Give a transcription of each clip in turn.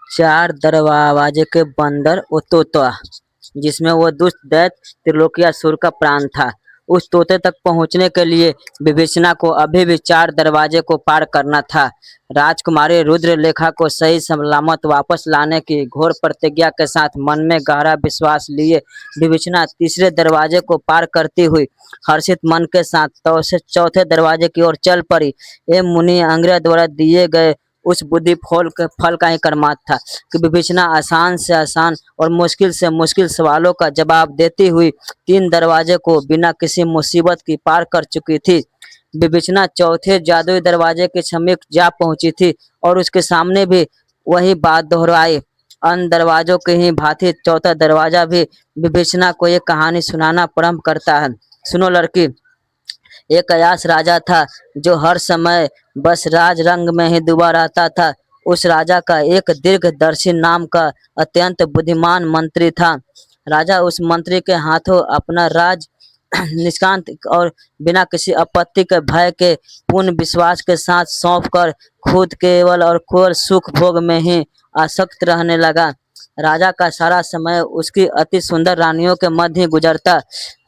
चार दरवाजे के बंदर वो तोता, जिसमें वो दुष्ट दैत्य त्रिलोकीअसुर का प्राण था। उस तोते तक पहुंचने के लिए विभीषणा को अभी भी चार दरवाजे को पार करना था। राजकुमारी रुद्रलेखा को सही सलामत वापस लाने की घोर प्रतिज्ञा के साथ मन में गहरा विश्वास लिए विभीषणा तीसरे दरवाजे को पार करती हुई हर्षित मन के साथ चौथे दरवाजे की ओर चल पड़ी। ये मुनि अंग्रेज द्वारा दिए गए उस बुद्धि फल का ही कर्मात था कि विभीषणा आसान से आसान और मुश्किल से मुश्किल सवालों का जवाब देती हुई तीन दरवाजे को बिना किसी मुसीबत की पार कर चुकी थी। विभीषणा चौथे जादुई दरवाजे के समीप जा पहुंची थी और उसके सामने भी वही बात दोहराई। अन्य दरवाजों के ही भांति चौथा दरवाजा भी विभीषणा को एक कहानी सुनाना प्रारंभ करता है। सुनो लड़की, एक अयास राजा था जो हर समय बस राज रंग में ही डूबा रहता था। उस राजा का एक दीर्घदर्शी नाम का अत्यंत बुद्धिमान मंत्री था। राजा उस मंत्री के हाथों अपना राज निष्कांत और बिना किसी आपत्ति के भय के पूर्ण विश्वास के साथ सौंप कर खुद केवल और केवल सुख भोग में ही आसक्त रहने लगा। राजा का सारा समय उसकी अति सुंदर रानियों के मध्य ही गुजरता।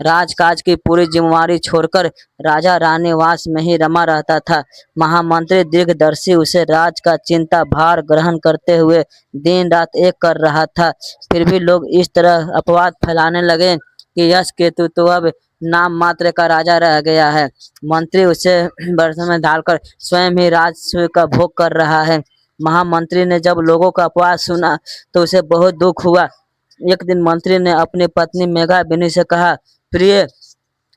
राजकाज की पूरी जिम्मेवारी छोड़कर राजा रानीवास में ही रमा रहता था। महामंत्री दीर्घदर्शी उसे राज का चिंता भार ग्रहण करते हुए दिन रात एक कर रहा था। फिर भी लोग इस तरह अपवाद फैलाने लगे कि यश केतु तो अब नाम मात्र का राजा रह गया है। मंत्री उसे बरसों में ढालकर स्वयं ही राजस्व का भोग कर रहा है। महामंत्री ने जब लोगों का अपवाद सुना तो उसे बहुत दुख हुआ। एक दिन मंत्री ने अपनी पत्नी मेघाबिनी से कहा, प्रिय,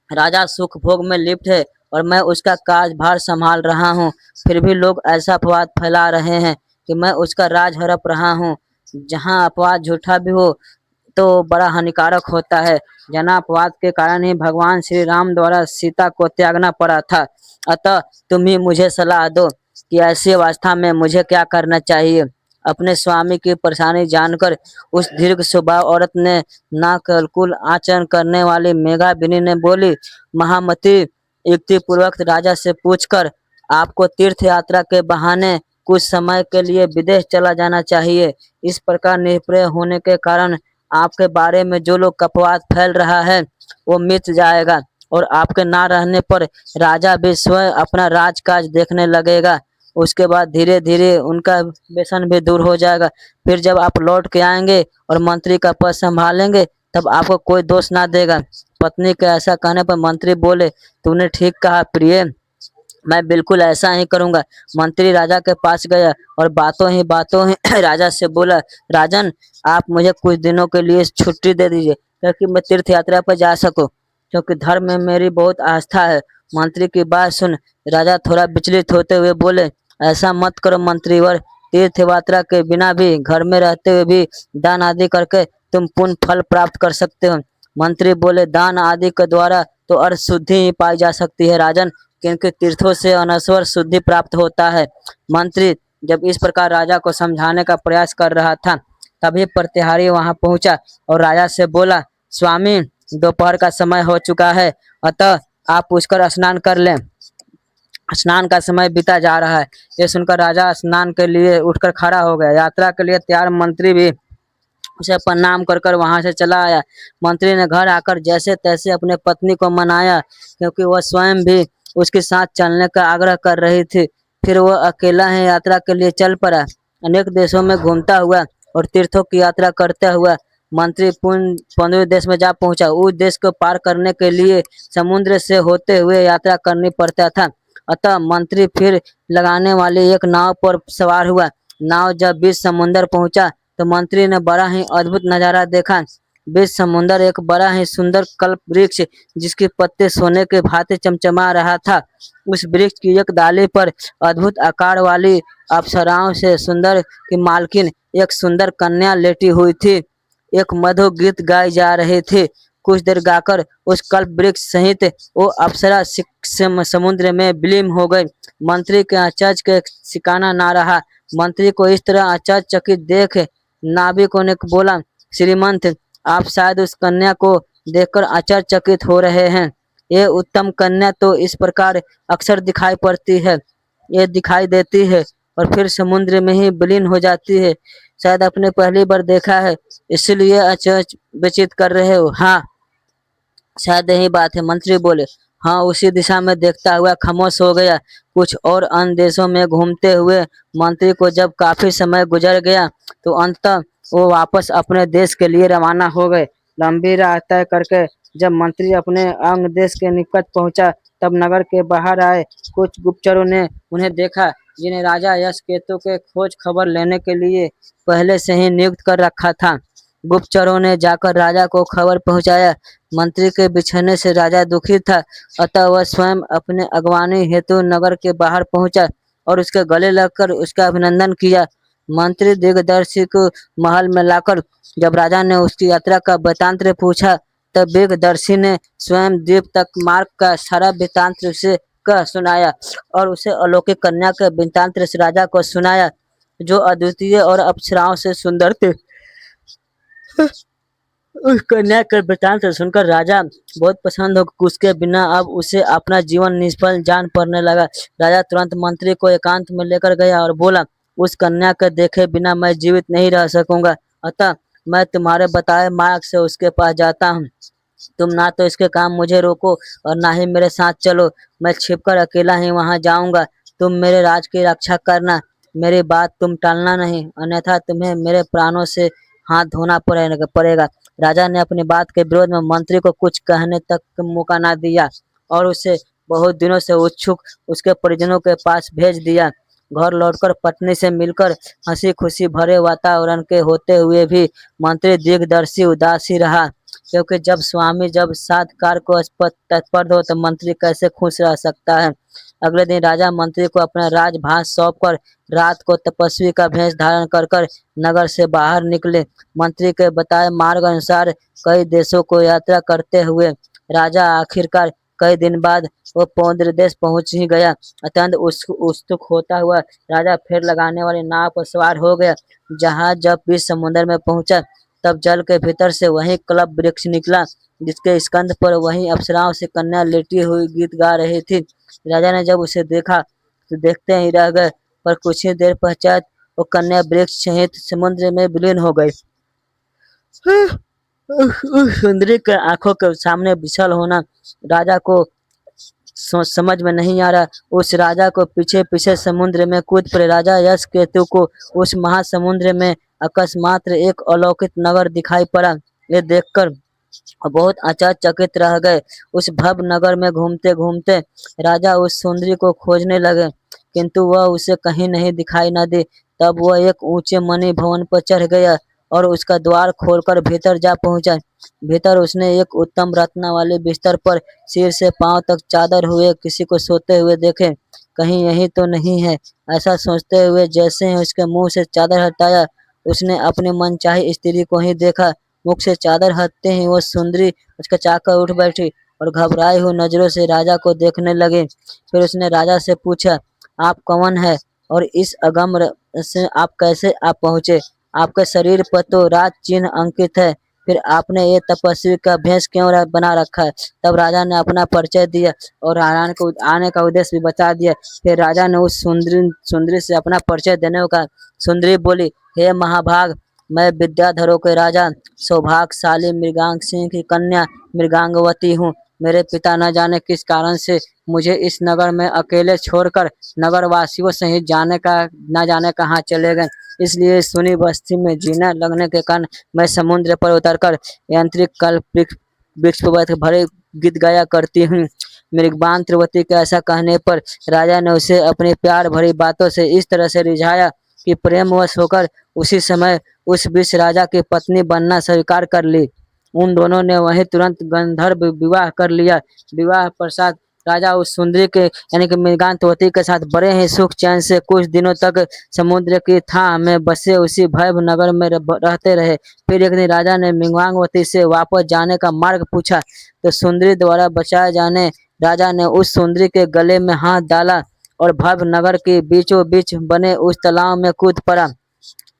राजा सुख भोग में लिप्त है और मैं उसका कार्यभार संभाल रहा हूँ। फिर भी लोग ऐसा अपवाद फैला रहे हैं कि मैं उसका राज हड़प रहा हूँ। जहाँ अपवाद झूठा भी हो तो बड़ा हानिकारक होता है। जना अपवाद के कारण ही भगवान श्री राम द्वारा सीता को त्यागना पड़ा था। अतः तुम ही मुझे सलाह दो कि ऐसी अवस्था में मुझे क्या करना चाहिए। अपने स्वामी की परेशानी जानकर उस दीर्घ स्वभाव औरत ने नाकलकुल आचरण करने वाली मेघाबिनी ने बोली, महामती, युक्ति पूर्वक राजा से पूछकर आपको तीर्थ यात्रा के बहाने कुछ समय के लिए विदेश चला जाना चाहिए। इस प्रकार निर्भय होने के कारण आपके बारे में जो लोग अपवाद फैल रहा है वो मिट जाएगा और आपके ना रहने पर राजा भी स्वयं अपना राजकाज देखने लगेगा। उसके बाद धीरे धीरे उनका व्यसन भी दूर हो जाएगा। फिर जब आप लौट के आएंगे और मंत्री का पद संभालेंगे तब आपको कोई दोष ना देगा। पत्नी के ऐसा कहने पर मंत्री बोले, तूने ठीक कहा प्रिय, मैं बिल्कुल ऐसा ही करूंगा। मंत्री राजा के पास गया और बातों ही राजा से बोला, राजन, आप मुझे कुछ दिनों के लिए छुट्टी दे दीजिए ताकि मैं तीर्थ यात्रा पर जा सकूं, क्योंकि धर्म में मेरी बहुत आस्था है। मंत्री की बात सुन राजा थोड़ा विचलित होते हुए बोले, ऐसा मत करो मंत्रीवर, तीर्थ यात्रा के बिना भी घर में रहते हुए भी दान आदि करके तुम पुण्य फल प्राप्त कर सकते हो। मंत्री बोले, दान आदि के द्वारा तो अर्थ शुद्धि ही पाई जा सकती है राजन, क्योंकि तीर्थों से अनश्वर शुद्धि प्राप्त होता है। मंत्री जब इस प्रकार राजा को समझाने का प्रयास कर रहा था तभी प्रतिहारी वहां पहुंचा और राजा से बोला, स्वामी, दोपहर का समय हो चुका है, अतः आप उठकर स्नान कर लें। स्नान का समय बीता जा रहा है। ये सुनकर राजा स्नान के लिए उठकर खड़ा हो गया। यात्रा के लिए तैयार मंत्री भी उसे प्रणाम कर कर वहां से चला आया। मंत्री ने घर आकर जैसे तैसे अपने पत्नी को मनाया, क्योंकि वह स्वयं भी उसके साथ चलने का आग्रह कर रही थी। फिर वह अकेला ही यात्रा के लिए चल पड़ा। अनेक देशों में घूमता हुआ और तीर्थों की यात्रा करते हुआ मंत्री पूर्ण देश में जा पहुंचा। उस देश को पार करने के लिए समुद्र से होते हुए यात्रा करनी पड़ता था। अतः मंत्री फिर लगाने वाली एक नाव पर सवार हुआ। नाव जब बीच समुद्र पहुंचा तो मंत्री ने बड़ा ही अद्भुत नजारा देखा। बीच समुद्र एक बड़ा ही सुंदर कल्प वृक्ष जिसके पत्ते सोने के भांति चमचमा रहा था। उस वृक्ष की एक डाली पर अद्भुत आकार वाली अप्सराओं से सुंदर की मालकिन एक सुंदर कन्या लेटी हुई थी। एक मधुर गीत गाई जा रहे थे। कुछ देर गाकर उस कल्प वृक्ष सहित वो अप्सरा समुद्र में विलीन हो गई। मंत्री के आश्चर्य के ठिकाना ना रहा। मंत्री को इस तरह आश्चर्यचकित देख नाविकों ने बोला, श्रीमंत, आप शायद उस कन्या को देखकर आश्चर्यचकित हो रहे हैं। ये उत्तम कन्या तो इस प्रकार अक्सर दिखाई पड़ती है। ये दिखाई देती है और फिर समुद्र में ही विलीन हो जाती है। शायद आपने पहली बार देखा है, इसलिए अचंभित कर रहे हो। हाँ, शायद यही बात है, मंत्री बोले। हाँ, उसी दिशा में देखता हुआ खामोश हो गया। कुछ और अन्य देशों में घूमते हुए मंत्री को जब काफी समय गुजर गया, तो अंततः वो वापस अपने देश के लिए रवाना हो गए। लंबी राह तय करके जब मंत्री अपने अंग देश के निकट पहुंचा, तब नगर के बाहर आए कुछ गुप्तचरों ने उन्हें देखा, जिन्हें राजा यश केतु के खोज खबर लेने के लिए पहले से ही नियुक्त कर रखा था। गुप्तचरों ने जाकर राजा को खबर पहुंचाया। मंत्री के बिछड़ने से राजा दुखी था, अतः वह स्वयं अपने अगवानी हेतु नगर के बाहर पहुंचा और उसके गले लगकर उसका अभिनंदन किया। मंत्री दिग्दर्शी को महल में लाकर जब राजा ने उसकी यात्रा का वृतांत पूछा, तब दिग्दर्शी ने स्वयं द्वीप तक मार्ग का सारा वृतांत उसे कह सुनाया और उसे अलौकिक कन्या के वृतांत राजा को सुनाया, जो अद्वितीय और अप्सराओं से सुंदर थे। उस कन्या के वृतांत सुनकर राजा बहुत प्रसन्न हो उसके बिना अब उसे अपना जीवन निष्फल जान पड़ने लगा। राजा तुरंत मंत्री को एकांत में लेकर गया और बोला, उस कन्या के देखे बिना मैं जीवित नहीं रह सकूंगा, अतः मैं तुम्हारे बताए मार्ग से उसके पास जाता हूँ। तुम ना तो इसके काम मुझे रोको और ना ही मेरे साथ चलो। मैं छिपकर अकेला ही वहां जाऊंगा। तुम मेरे राज की रक्षा करना, मेरी बात तुम टालना नहीं, अन्यथा तुम्हें मेरे प्राणों से हाथ धोना पड़ेगा। राजा ने अपनी बात के विरोध में मंत्री को कुछ कहने तक का मौका ना दिया और उसे बहुत दिनों से उत्सुक उसके परिजनों के पास भेज दिया। घर लौटकर पत्नी से मिलकर हंसी खुशी भरे वातावरण के होते हुए भी मंत्री दीर्घदर्शी उदासी रहा, क्योंकि जब स्वामी जब साथ कार्य को तत्पर हो तो मंत्री कैसे खुश रह सकता है। अगले दिन राजा मंत्री को अपना राजभार सौंपकर रात को तपस्वी का भेष धारण कर नगर से बाहर निकले। मंत्री के बताए मार्ग अनुसार कई देशों को यात्रा करते हुए राजा आखिरकार कई दिन बाद वो पौंद्र देश पहुंच ही गया। अत्यंत उत्सुक होता हुआ राजा फिर लगाने वाली नाव पर सवार हो गया। जहाज जब बीच समुद्र में पहुंचा, तब जल के भीतर से वही कल्प वृक्ष निकला, जिसके स्कंध पर वही अप्सराओं से कन्या लेटी हुई गीत गा रही थी। राजा ने जब उसे देखा तो देखते ही रह गए, पर कुछ ही देर पश्चात वो कन्या वृक्ष सहित समुद्र में विलीन हो गई। उस सुंदरी के आंखों के सामने विशाल होना राजा को समझ में नहीं आ रहा। उस राजा को पीछे पीछे समुद्र में कूद पड़े। राजा यश केतु को उस महासमुद्र में अकस्मात एक अलौकिक नगर दिखाई पड़ा। ये देखकर बहुत आश्चर्यचकित रह गए। उस भव्य नगर में घूमते घूमते राजा उस सुंदरी को खोजने लगे, किंतु वह उसे कहीं नहीं दिखाई न दी। तब वह एक ऊंचे मणि भवन पर चढ़ गया और उसका द्वार खोलकर भीतर जा पहुंचा। भीतर उसने एक उत्तम रत्न वाले बिस्तर पर सिर से पांव तक चादर हुए किसी को सोते हुए देखे। कहीं यही तो नहीं है, ऐसा सोचते हुए जैसे ही उसके मुंह से चादर हटाया, उसने अपने मनचाही स्त्री को ही देखा। मुख से चादर हटते ही वो सुंदरी हचकचाकर उठ बैठी और घबराई हुई नजरों से राजा को देखने लगी। फिर उसने राजा से पूछा, आप कौन है और इस अगम से आप कैसे आप पहुंचे? आपके शरीर पर तो राज चिन्ह अंकित है, फिर आपने ये तपस्वी का भेष क्यों बना रखा है? तब राजा ने अपना परिचय दिया और राजा को आने का उद्देश्य भी बता दिया। फिर राजा ने उस सुंदरी से अपना परिचय देने को कहा। सुंदरी बोली, हे महाभाग, मैं विद्याधरों के राजा सौभाग्यशाली मृगांक सिंह की कन्या मृगांगवती हूँ। मेरे पिता न जाने किस कारण से मुझे इस नगर में अकेले छोड़कर नगर वासियों सहित न जाने कहाँ चले गए। इसलिए सुनी बस्ती में जीना लगने के कारण मैं समुद्र पर उतरकर यांत्रिक कल्प वृक्ष पर भरे गीत गाया करती हूँ। मृगवांत्रवती के ऐसा कहने पर राजा ने उसे अपनी प्यार भरी बातों से इस तरह से रिझाया कि प्रेमवश होकर उसी समय उस बीच राजा की पत्नी बनना स्वीकार कर ली। उन दोनों ने वहीं तुरंत गंधर्व विवाह कर लिया। विवाह पश्चात राजा उस सुंदरी के यानी कि मृगांकवती के साथ बड़े ही सुख चैन से कुछ दिनों तक समुद्र की थाह में बसे उसी भव्य नगर में रहते रहे। फिर एक दिन राजा ने मृगांगवती से वापस जाने का मार्ग पूछा, तो सुंदरी द्वारा बचाए जाने राजा ने उस सुंदरी के गले में हाथ डाला और भव्य नगर के बीचों बीच बने उस तालाब में कूद पड़ा,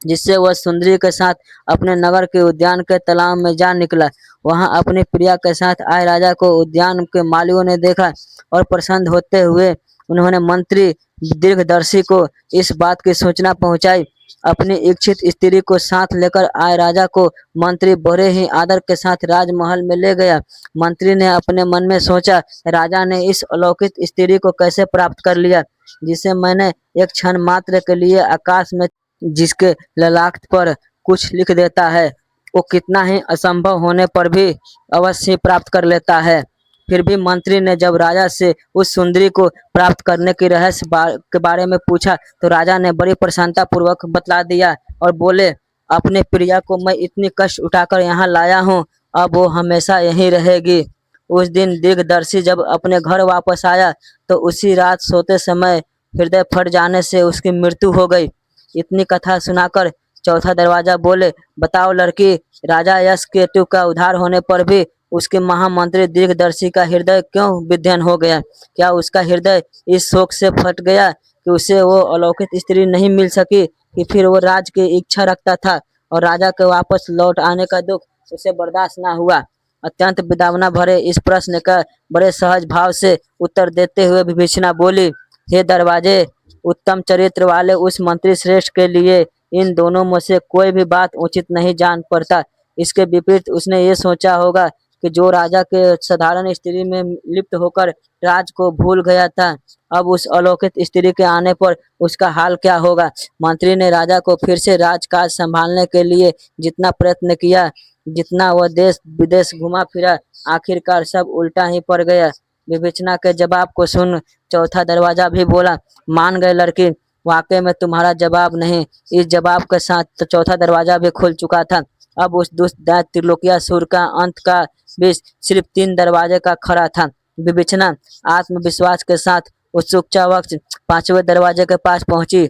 जिससे वह सुंदरी के साथ अपने नगर के उद्यान के तालाब में जा निकला। वहां अपनी प्रिया के साथ आए राजा को उद्यान के मालियों ने देखा और प्रसन्न होते हुए उन्होंने मंत्री दीर्घदर्शी को इस बात की सूचना पहुंचाई अपनी इच्छित स्त्री को साथ लेकर आए राजा को मंत्री बड़े ही आदर के साथ राजमहल में ले गया। मंत्री ने अपने मन में सोचा, राजा ने इस अलौकिक स्त्री को कैसे प्राप्त कर लिया, जिसे मैंने एक क्षण मात्र के लिए आकाश में जिसके ललाट पर कुछ लिख देता है, वो कितना ही असंभव होने पर भी अवश्य प्राप्त कर लेता है। फिर भी मंत्री ने जब राजा से उस सुंदरी को प्राप्त करने की के बारे में पूछा, तो राजा ने बड़ी प्रसन्नता पूर्वक बतला दिया और बोले, अपने प्रिया को मैं इतनी कष्ट उठाकर यहाँ लाया हूँ, अब वो हमेशा यहीं रहेगी। उस दिन दीर्घदर्शी जब अपने घर वापस आया, तो उसी रात सोते समय हृदय फट जाने से उसकी मृत्यु हो गई। इतनी कथा सुनाकर चौथा दरवाजा बोले, बताओ लड़की, राजा यश केतु का उद्धार होने पर भी उसके महामंत्री दीर्घदर्शी का हृदय क्यों विद्यमान हो गया? क्या उसका हृदय इस शोक से फट गया कि उसे वो अलौकिक स्त्री नहीं मिल सकी, कि फिर वो राज की इच्छा रखता था और राजा के वापस लौट आने का दुख उसे बर्दाश्त ना हुआ? अत्यंत विडंबना भरे इस प्रश्न का बड़े सहज भाव से उत्तर देते हुए विभीषणा बोली, हे दरवाजे, उत्तम चरित्र वाले उस मंत्री श्रेष्ठ के लिए इन दोनों में से कोई भी बात उचित नहीं जान पड़ता। इसके विपरीत उसने ये सोचा होगा कि जो राजा के साधारण स्त्री में लिप्त होकर राज को भूल गया था, अब उस अलौकिक स्त्री के आने पर उसका हाल क्या होगा। मंत्री ने राजा को फिर से राजकाज संभालने के लिए जितना प्रयत्न किया, जितना वह देश विदेश घुमा फिरा, आखिरकार सब उल्टा ही पड़ गया। विवेचना के जवाब को सुन चौथा दरवाजा भी बोला, मान गए लड़की, वाकई में तुम्हारा जवाब नहीं। इस जवाब के साथ तो चौथा दरवाजा भी खुल चुका था। अब उस दुष्ट दैत्य त्रिलोकियासुर का अंत का बीच सिर्फ 3 दरवाजे का खड़ा था। विवेचना आत्मविश्वास के साथ उत्सुकता वक्त 5वें दरवाजे के पास पहुंची।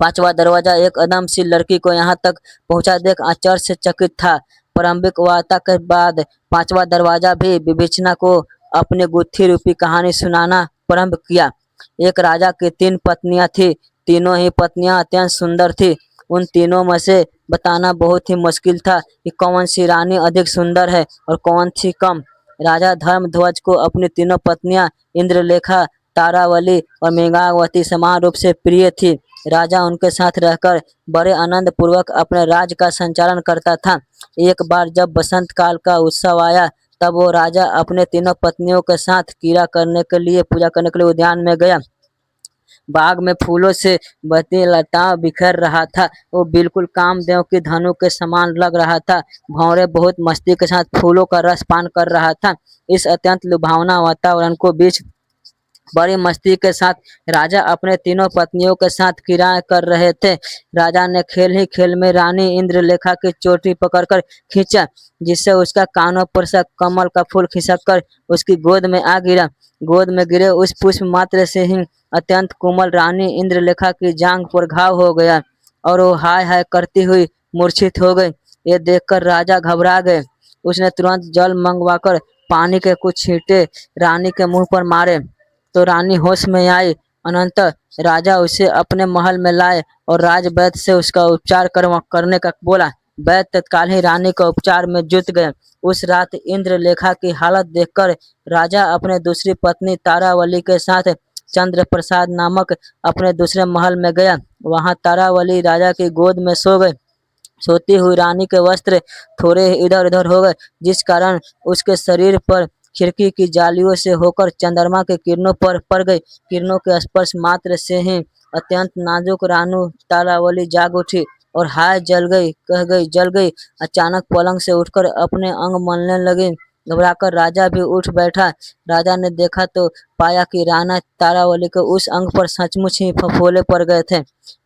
5वां दरवाजा एक अदमसी लड़की को यहाँ तक पहुंचा देख आश्चर्य से चकित था। प्रारंभिक वार्ता के बाद 5वां दरवाजा भी विवेचना को अपनी गुत्थी रूपी कहानी सुनाना प्रारंभ किया। एक राजा की 3 पत्नियां थी। तीनों ही पत्नियां अत्यंत सुंदर थी। उन तीनों में से बताना बहुत ही मुश्किल था कि कौन सी रानी अधिक सुंदर है और कौन सी कम। राजा धर्मध्वज को अपनी तीनों पत्नियां इंद्रलेखा, तारावली और मेघावती समान रूप से प्रिय थी। राजा उनके साथ रहकर बड़े आनंद पूर्वक अपने राज्य का संचालन करता था। एक बार जब बसंत काल का उत्सव आया, तब वो राजा अपने तीनों पत्नियों के साथ पूजा करने के लिए उद्यान में गया। बाग में फूलों से बहती लताएं बिखर रहा था। वो बिल्कुल कामदेव की धनु के समान लग रहा था। भंवरे बहुत मस्ती के साथ फूलों का रस पान कर रहा था। इस अत्यंत लुभावना वातावरण को बीच बड़ी मस्ती के साथ राजा अपने तीनों पत्नियों के साथ क्रीड़ा कर रहे थे। राजा ने खेल ही खेल में रानी इंद्रलेखा की चोटी पकड़कर खींचा, जिससे उसका कानों पर से कमल का फूल खिसक कर उसकी गोद में आ गिरा। गोद में गिरे उस पुष्प मात्र से ही अत्यंत कोमल रानी इंद्रलेखा की जांघ पर घाव हो गया और वो हाय हाय करती हुई मूर्छित हो गई। ये देखकर राजा घबरा गए। उसने तुरंत जल मंगवाकर पानी के कुछ छींटे रानी के मुंह पर मारे, तो रानी होश में आई। अनंतर राजा उसे अपने महल में लाए और राजवैद्य से उसका उपचार करने का बोला। वैद्य तत्काल ही रानी का उपचार में जुट गए। उस रात इंद्रलेखा की हालत देखकर राजा अपने दूसरी पत्नी तारावली के साथ चंद्र प्रसाद नामक अपने दूसरे महल में गया। वहां तारावली राजा की गोद में सो गई। सोती हुई रानी के वस्त्र थोड़े इधर उधर हो गए, जिस कारण उसके शरीर पर खिड़की की जालियों से होकर चंद्रमा के किरणों पर पड़ गई। किरणों के स्पर्श मात्र से ही अत्यंत नाजुक रानू तारावली जाग उठी और हाय जल गई, कह गई, जल गई। अचानक पलंग से उठकर अपने अंग मलने लगी। घबराकर राजा भी उठ बैठा। राजा ने देखा तो पाया कि राना तारावली के उस अंग पर सचमुच ही फफोले पड़ गए थे।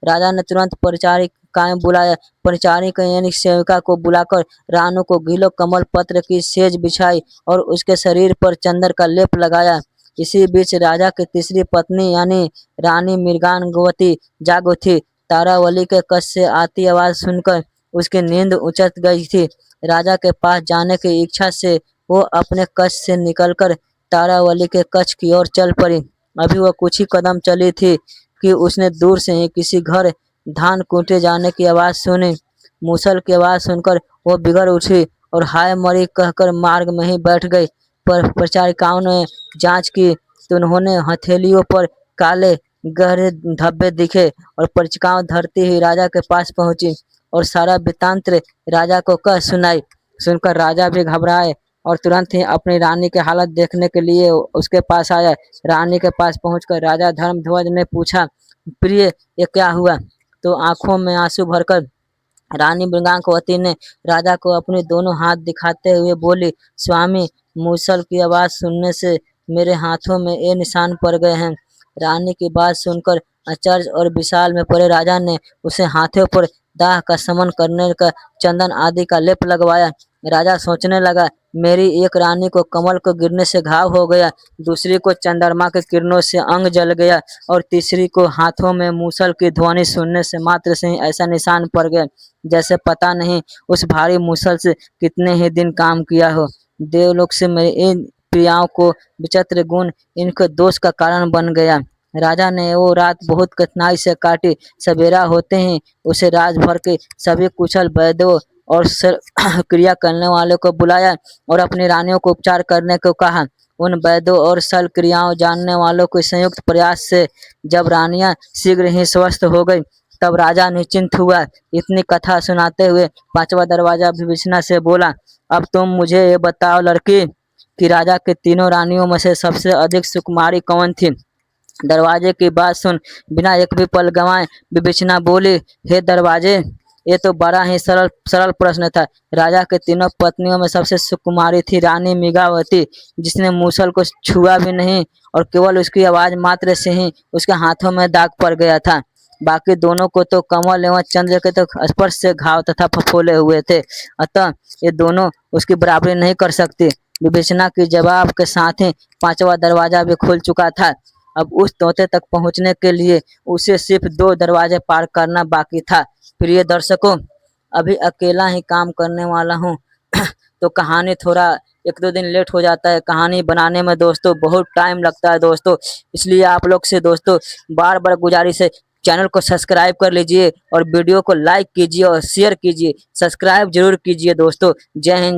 राजा ने तुरंत परिचारिकाएं बुलाया। परिचारिका यानी सेविका को बुलाकर रानू को गीलो कमल पत्र की सेज बिछाई और उसके शरीर पर चंदन का लेप लगाया। इसी बीच राजा की तीसरी पत्नी यानी रानी मृगांगवती जाग उठी। तारावली के कच्छ से आती आवाज सुनकर उसकी नींद उचट गई थी। राजा के पास जाने की इच्छा से वो अपने कच्छ से निकलकर तारावली के कच्छ की ओर चल पड़ी। अभी वह कुछ ही कदम चली थी कि उसने दूर से ही किसी घर धान कूटे जाने की आवाज सुनी। मूसल की आवाज सुनकर वो बिगड़ उठी और हाय मरी कहकर मार्ग में ही बैठ गई। पर परिचारिकाओं ने जांच की तो उन्होंने हथेलियों पर काले गहरे धब्बे दिखे और परिचिकाओं धरती ही राजा के पास पहुंची और सारा वृत्तांत राजा को कह सुनाई। सुनकर राजा भी घबराए और तुरंत ही अपनी रानी की हालत देखने के लिए उसके पास आया। रानी के पास पहुंचकर राजा धर्मध्वज ने पूछा, प्रिय ये क्या हुआ? तो आंखों में आंसू भरकर रानी मृगांकवती ने राजा को अपने दोनों हाथ दिखाते हुए बोली, स्वामी, मूसल की आवाज सुनने से मेरे हाथों में ये निशान पड़ गए हैं। रानी की बात सुनकर आश्चर्य और विशाल में पड़े राजा ने उसे हाथों पर दाह का शमन करने का चंदन आदि का लेप लगवाया। राजा सोचने लगा, मेरी एक रानी को कमल को गिरने से घाव हो गया, दूसरी को चंद्रमा के किरणों से अंग जल गया और तीसरी को हाथों में मूसल की ध्वनि सुनने से मात्र से ही ऐसा निशान पड़ गया जैसे पता नहीं उस भारी मूसल से कितने ही दिन काम किया हो। देवलोक से मेरी इन प्रियाओं को विचित्र गुण इनके दोष का कारण बन गया। राजा ने वो रात बहुत कठिनाई से काटी। सवेरा होते ही उसे राजभर के सभी कुशल वैद्यों और क्रिया करने वालों को बुलाया और अपनी रानियों को उपचार करने को कहा। उन वैद्यों और सल क्रियाओं जानने वालों के संयुक्त प्रयास से जब रानियां शीघ्र ही स्वस्थ हो गई, तब राजा निश्चिंत हुआ। इतनी कथा सुनाते हुए पांचवा दरवाजा विभीषणा से बोला, अब तुम मुझे ये बताओ लड़की कि राजा के तीनों रानियों में से सबसे अधिक सुकुमारी कौन थी? दरवाजे की बात सुन बिना एक भी पल गंवाए विभीषणा बोली, हे दरवाजे, ये तो बड़ा ही सरल सरल प्रश्न था। राजा के तीनों पत्नियों में सबसे सुकुमारी थी रानी मृगावती, जिसने मूसल को छुआ भी नहीं और केवल उसकी आवाज मात्र से ही उसके हाथों में दाग पड़ गया था। बाकी दोनों को तो कमल एवं चंद्र के तो स्पर्श से घाव तथा फफोले हुए थे, अतः ये दोनों उसकी बराबरी नहीं कर सकती। विभीषणा के जवाब के साथ ही पांचवा दरवाजा भी खुल चुका था। अब उस तोते तक पहुंचने के लिए उसे सिर्फ 2 दरवाजे पार करना बाकी था। प्रिय दर्शकों, अभी अकेला ही काम करने वाला हूँ तो कहानी थोड़ा 1-2 दिन लेट हो जाता है। कहानी बनाने में दोस्तों बहुत टाइम लगता है दोस्तों, इसलिए आप लोग से दोस्तों बार बार गुजारिश है, चैनल को सब्सक्राइब कर लीजिए और वीडियो को लाइक कीजिए और शेयर कीजिए। सब्सक्राइब जरूर कीजिए दोस्तों। जय हिंद।